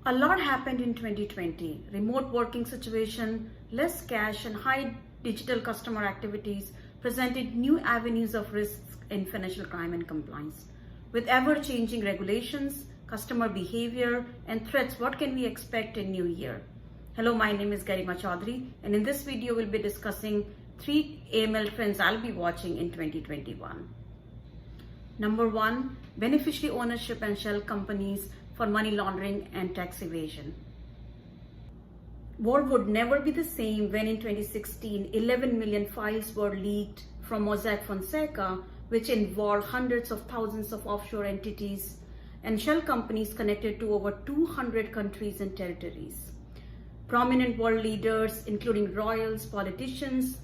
A lot happened in 2020. Remote working situation, less cash and high digital customer activities presented new avenues of risks in financial crime and compliance. With ever-changing regulations, customer behavior and threats, what can we expect in new year? Hello, my name is Garima POV and in this video we'll be discussing 3 AML trends I'll be watching in 2021. Number 1, beneficiary ownership and shell companies for money laundering and tax evasion. World would never be the same when in 2016, 11 million files were leaked from Mossack Fonseca, which involved hundreds of thousands of offshore entities and shell companies connected to over 200 countries and territories. Prominent world leaders, including royals, politicians,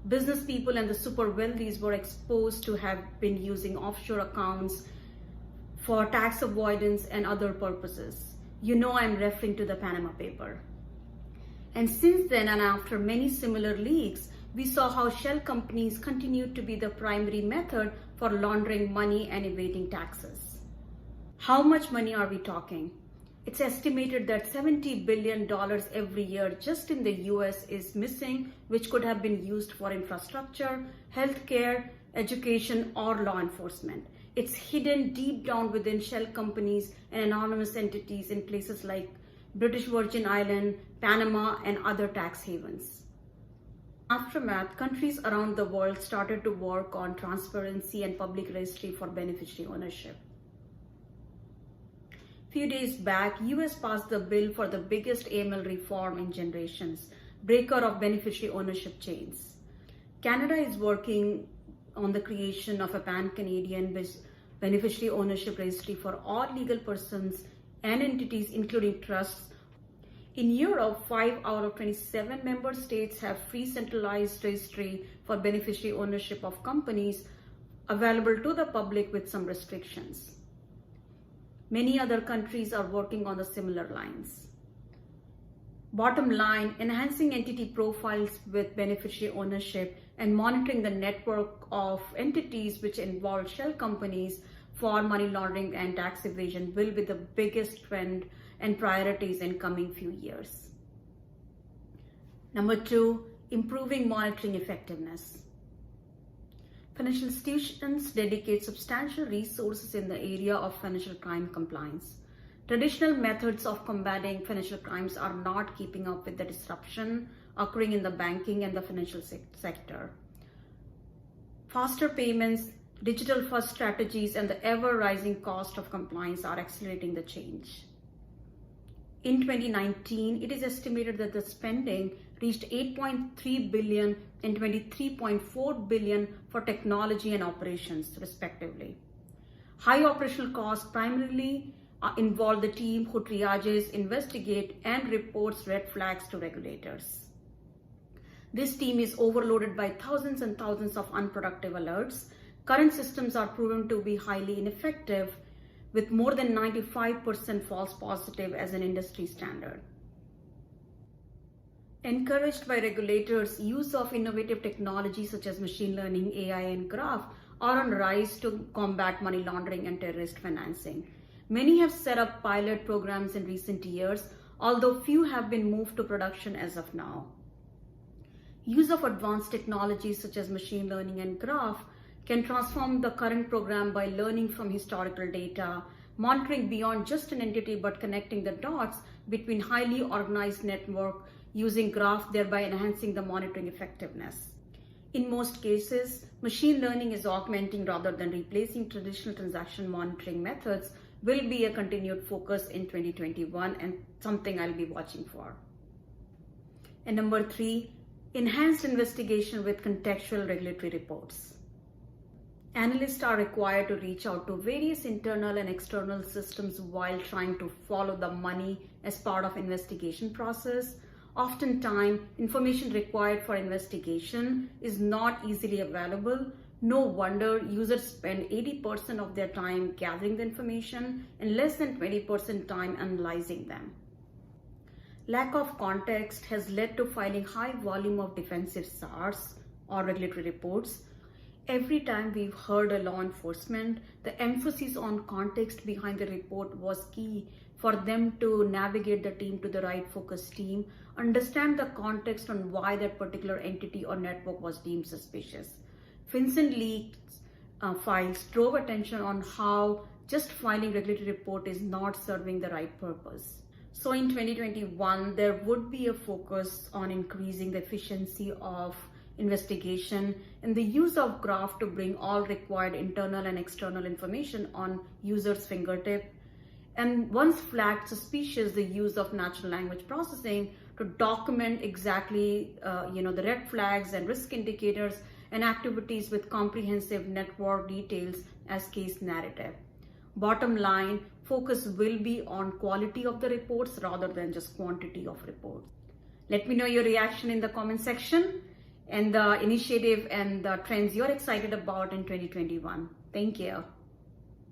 business people, and the super wealthies were exposed to have been using offshore accounts for tax avoidance and other purposes. You know I'm referring to the Panama paper. And since then, and after many similar leaks, we saw how shell companies continued to be the primary method for laundering money and evading taxes. How much money are we talking? It's estimated that $70 billion every year just in the US is missing, which could have been used for infrastructure, healthcare, education, or law enforcement. It's hidden deep down within shell companies and anonymous entities in places like British Virgin Islands, Panama, and other tax havens. Aftermath, countries around the world started to work on transparency and public registry for beneficiary ownership. Few days back, US passed the bill for the biggest AML reform in generations, breaker of beneficiary ownership chains. Canada is working on the creation of a pan-Canadian beneficiary ownership registry for all legal persons and entities, including trusts. In Europe, 5 out of 27 member states have free centralized registry for beneficiary ownership of companies available to the public with some restrictions. Many other countries are working on the similar lines. Bottom line, enhancing entity profiles with beneficiary ownership and monitoring the network of entities which involve shell companies for money laundering and tax evasion will be the biggest trend and priorities in coming few years. Number 2, improving monitoring effectiveness. Financial institutions dedicate substantial resources in the area of financial crime compliance. Traditional methods of combating financial crimes are not keeping up with the disruption occurring in the banking and the financial sector. Faster payments, digital-first strategies, and the ever-rising cost of compliance are accelerating the change. In 2019, it is estimated that the spending reached $8.3 billion and $23.4 billion for technology and operations, respectively. High operational costs primarily involve the team who triages, investigate, and reports red flags to regulators. This team is overloaded by thousands and thousands of unproductive alerts. Current systems are proven to be highly ineffective, with more than 95% false positive as an industry standard. Encouraged by regulators, use of innovative technologies such as machine learning, AI, and graph are on rise to combat money laundering and terrorist financing. Many have set up pilot programs in recent years, although few have been moved to production as of now. Use of advanced technologies such as machine learning and graph can transform the current program by learning from historical data, monitoring beyond just an entity but connecting the dots between highly organized network using graph, thereby enhancing the monitoring effectiveness. In most cases, machine learning is augmenting rather than replacing traditional transaction monitoring methods will be a continued focus in 2021 and something I'll be watching for. And number 3, enhanced investigation with contextual regulatory reports. Analysts are required to reach out to various internal and external systems while trying to follow the money as part of investigation process. Oftentimes, information required for investigation is not easily available. No wonder users spend 80% of their time gathering the information and less than 20% time analyzing them. Lack of context has led to filing high volume of defensive SARs or regulatory reports. Every time we've heard a law enforcement, the emphasis on context behind the report was key for them to navigate the team to the right focus team, understand the context on why that particular entity or network was deemed suspicious. FinCEN leaks files drove attention on how just filing regulatory report is not serving the right purpose. So in 2021, there would be a focus on increasing the efficiency of investigation and the use of graph to bring all required internal and external information on users' fingertip. And once flagged suspicious, the use of natural language processing to document exactly the red flags and risk indicators and activities with comprehensive network details as case narrative. Bottom line, focus will be on quality of the reports rather than just quantity of reports. Let me know your reaction in the comment section and the initiative and the trends you're excited about in 2021. Thank you.